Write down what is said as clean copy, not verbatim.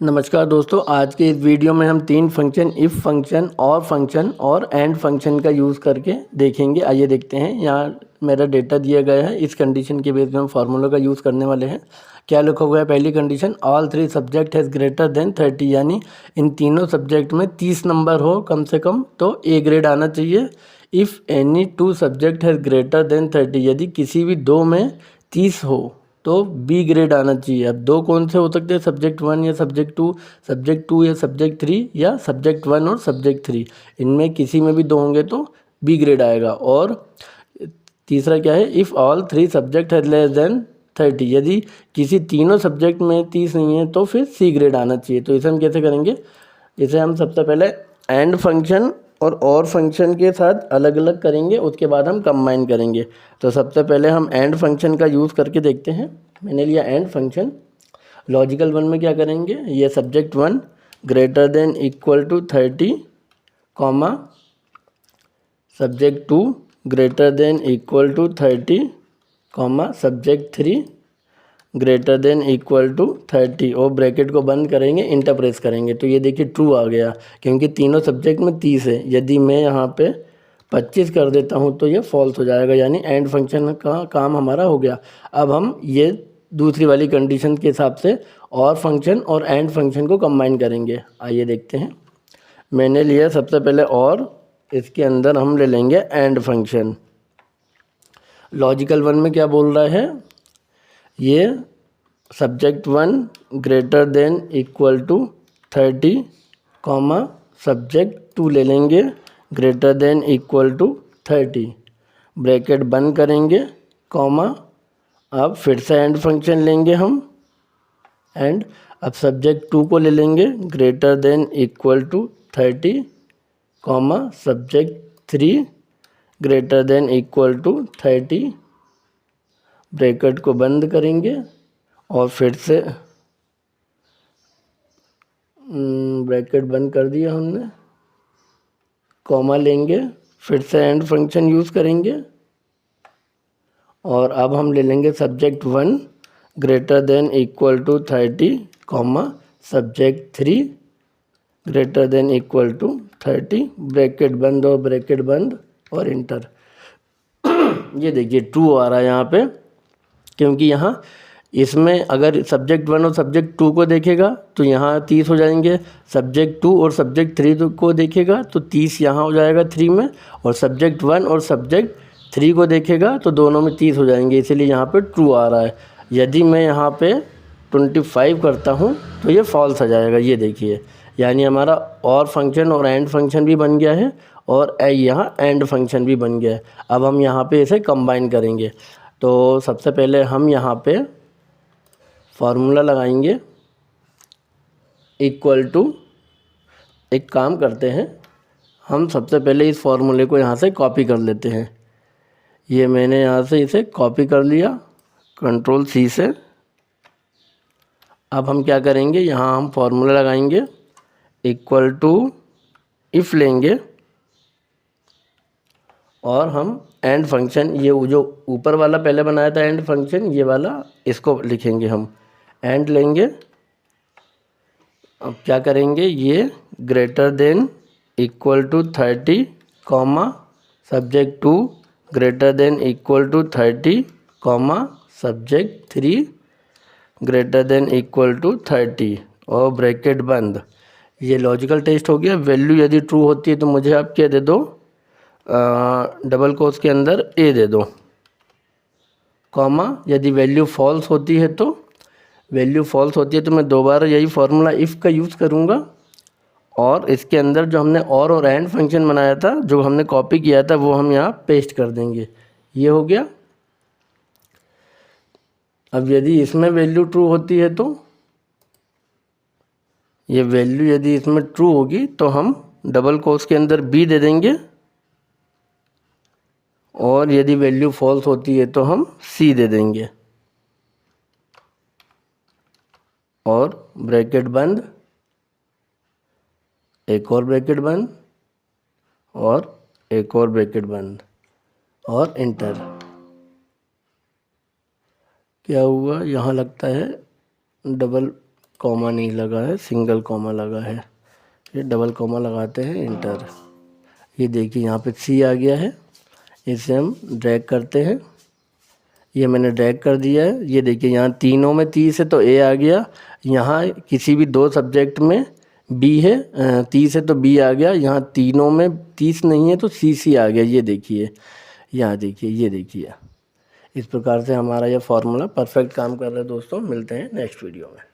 नमस्कार दोस्तों, आज के इस वीडियो में हम तीन फंक्शन इफ़ फंक्शन और एंड फंक्शन का यूज़ करके देखेंगे। आइए देखते हैं। यहाँ मेरा डेटा दिया गया है, इस कंडीशन के बेस पे हम फार्मूला का यूज़ करने वाले हैं। क्या लिखा हुआ है? पहली condition, all three subject has greater than 30, यानी इन तीनों सब्जेक्ट में 30 नंबर हो कम से कम तो ए ग्रेड आना चाहिए। If any two subject has greater than 30, यदि किसी भी दो में 30 हो तो बी ग्रेड आना चाहिए। अब दो कौन से हो सकते हैं? सब्जेक्ट 1 या सब्जेक्ट 2 या सब्जेक्ट 3 या सब्जेक्ट 1 और सब्जेक्ट 3, इनमें किसी में भी दो होंगे तो बी ग्रेड आएगा। और तीसरा क्या है? इफ़ ऑल थ्री सब्जेक्ट है लेस देन 30, यदि किसी तीनों सब्जेक्ट में 30 नहीं है तो फिर सी ग्रेड आना चाहिए। तो इसे हम कैसे करेंगे? इसे हम सबसे पहले एंड फंक्शन और फंक्शन के साथ अलग अलग करेंगे, उसके बाद हम कंबाइन करेंगे। तो सबसे पहले हम एंड फंक्शन का यूज़ करके देखते हैं। मैंने लिया एंड फंक्शन। लॉजिकल वन में क्या करेंगे? ये subject 1 greater than equal to 30, comma subject 2 greater than equal to 30, comma subject 3 greater than equal to 30, और ब्रैकेट को बंद करेंगे, इंटर प्रेस करेंगे। तो ये देखिए ट्रू आ गया, क्योंकि तीनों सब्जेक्ट में 30 है। यदि मैं यहाँ पे 25 कर देता हूँ तो ये फॉल्स हो जाएगा, यानी एंड फंक्शन का काम हमारा हो गया। अब हम ये दूसरी वाली कंडीशन के हिसाब से और फंक्शन और एंड फंक्शन को कंबाइन करेंगे। आइए देखते हैं। मैंने लिया सबसे पहले और, इसके अंदर हम ले लेंगे एंड फंक्शन। लॉजिकल वन में क्या बोल रहा है? ये subject 1 greater than equal to 30, comma subject 2 ले लेंगे greater than equal to 30, bracket बंद करेंगे, कॉमा अब फिर से एंड फंक्शन लेंगे हम। एंड अब सब्जेक्ट 2 को ले लेंगे greater than equal to 30, comma subject 3 greater than equal to 30, bracket को बंद करेंगे और फिर से ब्रैकेट बंद कर दिया हमने, कॉमा लेंगे, फिर से एंड फंक्शन यूज़ करेंगे। और अब हम ले लेंगे subject 1 greater than equal to 30, comma subject 3 greater than equal to 30, bracket बंद और ब्रैकेट बंद और इंटर। ये देखिए ट्रू आ रहा है यहाँ पे, क्योंकि यहाँ इसमें अगर सब्जेक्ट 1 और सब्जेक्ट 2 को देखेगा तो यहाँ 30 हो जाएंगे, सब्जेक्ट 2 और सब्जेक्ट 3 को देखेगा तो 30 यहाँ हो जाएगा 3 में, और सब्जेक्ट 1 और सब्जेक्ट 3 को देखेगा तो दोनों में 30 हो जाएंगे, इसीलिए यहाँ पे ट्रू आ रहा है। यदि मैं यहाँ पे 25 करता हूँ तो ये फॉल्स आ जाएगा। ये देखिए, यानी हमारा और फंक्शन और एंड फंक्शन भी बन गया है और यहाँ एंड फंक्शन भी बन गया है। अब हम यहाँ पे इसे कंबाइन करेंगे। तो सबसे पहले हम यहाँ पे फार्मूला लगाएंगे इक्वल टू, एक काम करते हैं, हम सबसे पहले इस फार्मूले को यहाँ से कॉपी कर लेते हैं। ये मैंने यहाँ से इसे कॉपी कर लिया कंट्रोल सी से। अब हम क्या करेंगे? यहाँ हम फार्मूला लगाएंगे इक्वल टू इफ़ लेंगे और हम एंड फंक्शन, ये जो ऊपर वाला पहले बनाया था एंड फंक्शन, ये वाला इसको लिखेंगे हम। एंड लेंगे, अब क्या करेंगे? ये greater than equal to 30, comma subject 2 greater than equal to 30, comma subject 3 greater than equal to 30, और ब्रैकेट बंद। ये लॉजिकल टेस्ट हो गया। वैल्यू यदि ट्रू होती है तो मुझे आप क्या दे दो? डबल कोट्स के अंदर ए दे दो, कॉमा यदि वैल्यू फॉल्स होती है तो मैं दोबारा यही फार्मूला इफ़ का यूज़ करूँगा, और इसके अंदर जो हमने और एंड फंक्शन बनाया था, जो हमने कॉपी किया था, वो हम यहाँ पेस्ट कर देंगे। ये हो गया। अब यदि इसमें वैल्यू ट्रू होती है तो ये वैल्यू यदि इसमें ट्रू होगी तो हम डबल कोट्स के अंदर बी दे देंगे, और यदि वैल्यू फॉल्स होती है तो हम सी दे देंगे, और ब्रैकेट बंद, एक और ब्रैकेट बंद और एक और ब्रैकेट बंद और इंटर। क्या हुआ? यहाँ लगता है डबल कॉमा नहीं लगा है, सिंगल कॉमा लगा है। ये डबल कॉमा लगाते हैं, इंटर। ये देखिए यहाँ पे सी आ गया है, इसे हम ड्रैग करते हैं। ये मैंने ड्रैग कर दिया है। ये देखिए यहाँ तीनों में 30 है तो ए आ गया। यहाँ किसी भी दो सब्जेक्ट में बी है, 30 है तो बी आ गया। यहाँ तीनों में 30 नहीं है तो सी आ गया। ये देखिए, यहाँ देखिए, ये देखिए। इस प्रकार से हमारा यह फॉर्मूला परफेक्ट काम कर रहा है दोस्तों। मिलते हैं नेक्स्ट वीडियो में।